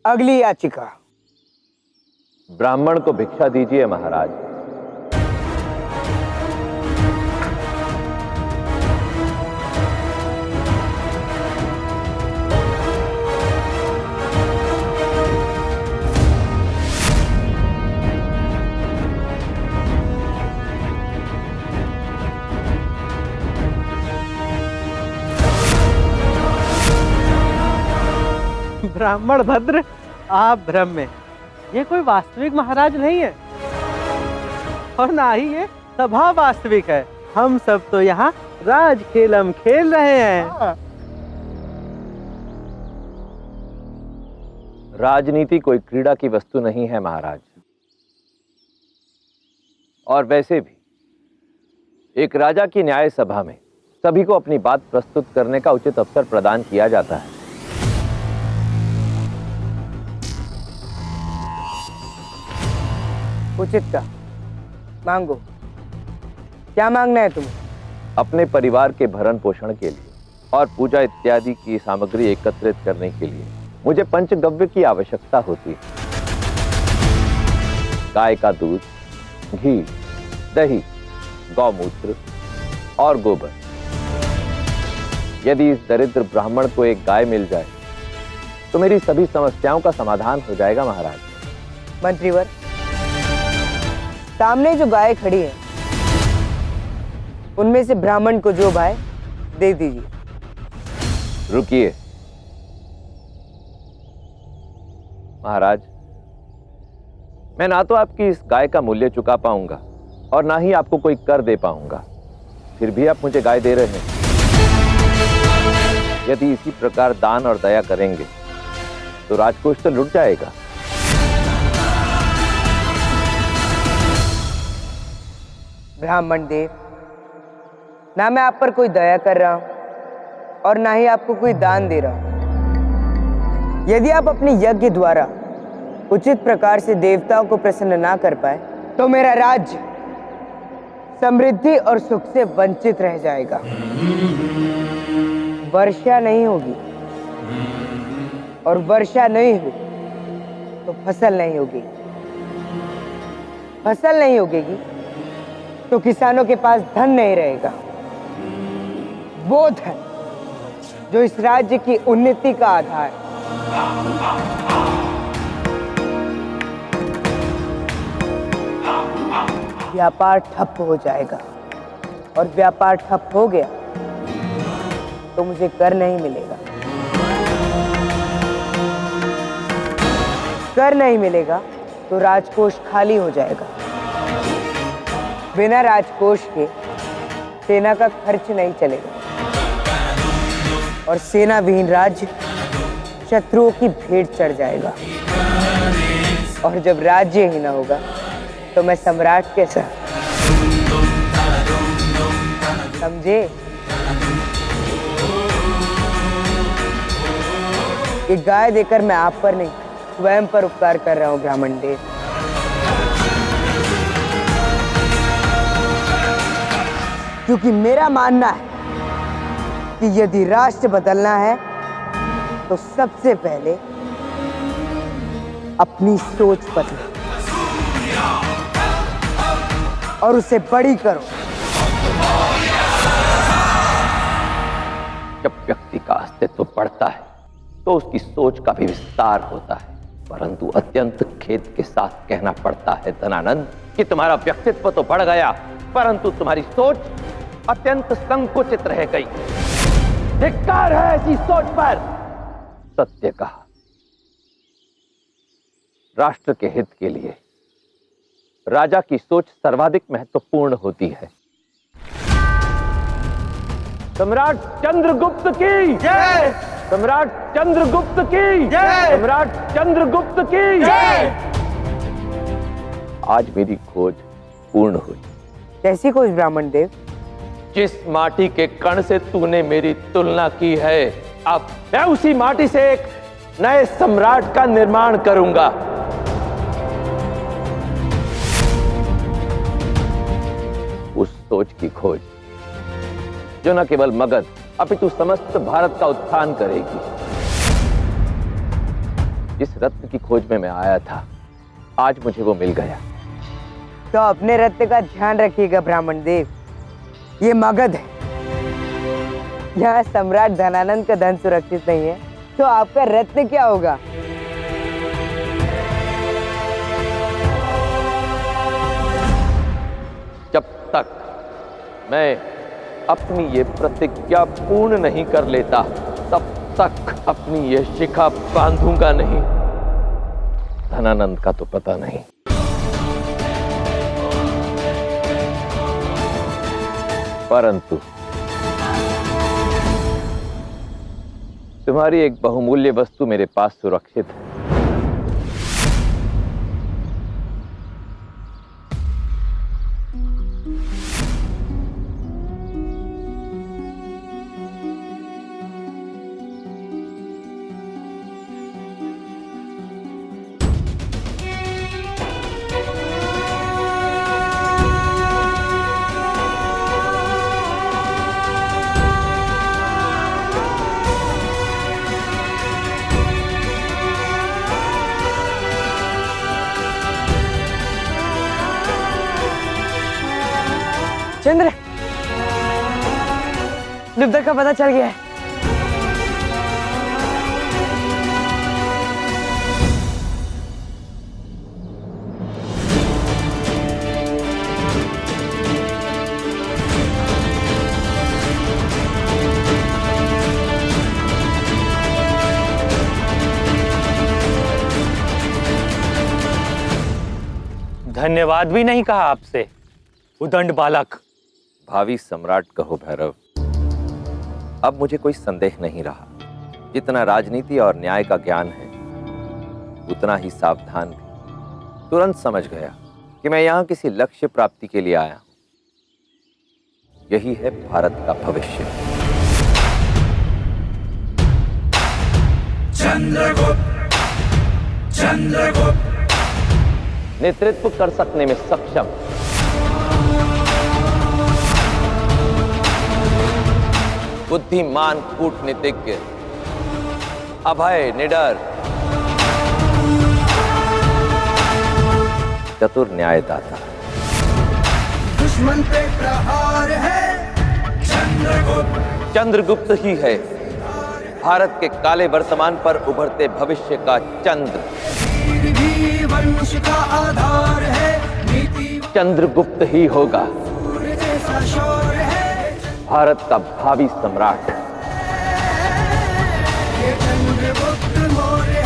अगली याचिका। ब्राह्मण को भिक्षा दीजिए महाराज। ब्राह्मण भद्र, आप भ्रम में। ये कोई वास्तविक महाराज नहीं है और ना ही ये सभा वास्तविक है। हम सब तो यहाँ राज खेलम खेल रहे हैं। राजनीति कोई क्रीड़ा की वस्तु नहीं है महाराज। और वैसे भी एक राजा की न्याय सभा में सभी को अपनी बात प्रस्तुत करने का उचित अवसर प्रदान किया जाता है। उचित का मांगो। क्या मांगना है तुम्हें? अपने परिवार के भरण पोषण के लिए और पूजा इत्यादि की सामग्री एकत्रित करने के लिए मुझे पंचगव्य की आवश्यकता होती है। गाय का दूध, घी, दही, गौमूत्र और गोबर। यदि इस दरिद्र ब्राह्मण को एक गाय मिल जाए तो मेरी सभी समस्याओं का समाधान हो जाएगा महाराज। मंत्रीवर, सामने जो गाय खड़ी है उनमें से ब्राह्मण को जो भाए दे दीजिए। रुकिए महाराज, मैं ना तो आपकी इस गाय का मूल्य चुका पाऊंगा और ना ही आपको कोई कर दे पाऊंगा, फिर भी आप मुझे गाय दे रहे हैं। यदि इसी प्रकार दान और दया करेंगे तो राजकोष तो लुट जाएगा। ब्राह्मण देव, ना मैं आप पर कोई दया कर रहा हूं और ना ही आपको कोई दान दे रहा हूं। यदि आप अपने यज्ञ द्वारा उचित प्रकार से देवताओं को प्रसन्न ना कर पाए तो मेरा राज्य समृद्धि और सुख से वंचित रह जाएगा। वर्षा नहीं होगी और वर्षा नहीं हुई तो फसल नहीं होगी। फसल नहीं उगेगी तो किसानों के पास धन नहीं रहेगा। वो धन जो इस राज्य की उन्नति का आधार है। व्यापार ठप हो जाएगा और व्यापार ठप हो गया तो मुझे कर नहीं मिलेगा। कर नहीं मिलेगा तो राजकोष खाली हो जाएगा। बिना राजकोष के सेना का खर्च नहीं चलेगा और सेना विहीन राज्य शत्रुओं की भेंट चढ़ जाएगा। और जब राज्य ही ना होगा तो मैं सम्राट कैसा? समझे? एक गाय देकर मैं आप पर नहीं स्वयं पर उपकार कर रहा हूं ब्राह्मण देव। क्योंकि मेरा मानना है कि यदि राष्ट्र बदलना है तो सबसे पहले अपनी सोच बदलो और उसे बड़ी करो। जब व्यक्ति का अस्तित्व बढ़ता है तो उसकी सोच का भी विस्तार होता है, परंतु अत्यंत खेद के साथ कहना पड़ता है धनानंद कि तुम्हारा व्यक्तित्व तो बढ़ गया परंतु तुम्हारी सोच अत्यंत संकुचित रह गई। धिक्कार है ऐसी सोच पर। सत्य कहा। राष्ट्र के हित के लिए राजा की सोच सर्वाधिक महत्वपूर्ण होती है। सम्राट चंद्रगुप्त की जय! सम्राट चंद्रगुप्त की जय! सम्राट चंद्रगुप्त की जय! आज मेरी खोज पूर्ण हुई। कैसी खोज ब्राह्मण देव? जिस माटी के कण से तूने मेरी तुलना की है, अब मैं उसी माटी से एक नए सम्राट का निर्माण करूंगा। उस सोच की खोज जो न केवल मगध अपितु समस्त भारत का उत्थान करेगी। जिस रत्न की खोज में मैं आया था, आज मुझे वो मिल गया। तो अपने रत्न का ध्यान रखिएगा ब्राह्मण देव। ये मगध है, यहाँ सम्राट धनानंद का धन सुरक्षित नहीं है, तो आपका रत्न क्या होगा? जब तक मैं अपनी ये प्रतिज्ञा पूर्ण नहीं कर लेता, तब तक अपनी ये शिखा बांधूंगा नहीं। धनानंद का तो पता नहीं, परंतु तुम्हारी एक बहुमूल्य वस्तु मेरे पास सुरक्षित है। चंद्र, लुब्धक का पता चल गया है। धन्यवाद भी नहीं कहा आपसे, उदंड बालक। भावी सम्राट कहो भैरव। अब मुझे कोई संदेह नहीं रहा। जितना राजनीति और न्याय का ज्ञान है, उतना ही सावधान भी। तुरंत समझ गया कि मैं यहां किसी लक्ष्य प्राप्ति के लिए आया हूं। यही है भारत का भविष्य। चंद्रगुप्त, चंद्रगुप्त, नेतृत्व कर सकने में सक्षम, बुद्धिमान कूटनीतिज्ञ, अभय निडर, चतुर न्यायदाता। दुश्मन पे प्रहार है चंद्रगुप्त। चंद्रगुप्त ही है भारत के काले वर्तमान पर उभरते भविष्य का चंद्र। वीर भी वंश का आधार है, नीति चंद्रगुप्त ही होगा सूर्य जैसा शौर्य है। भारत का भावी सम्राट। ये चंद्रगुप्त मौर्य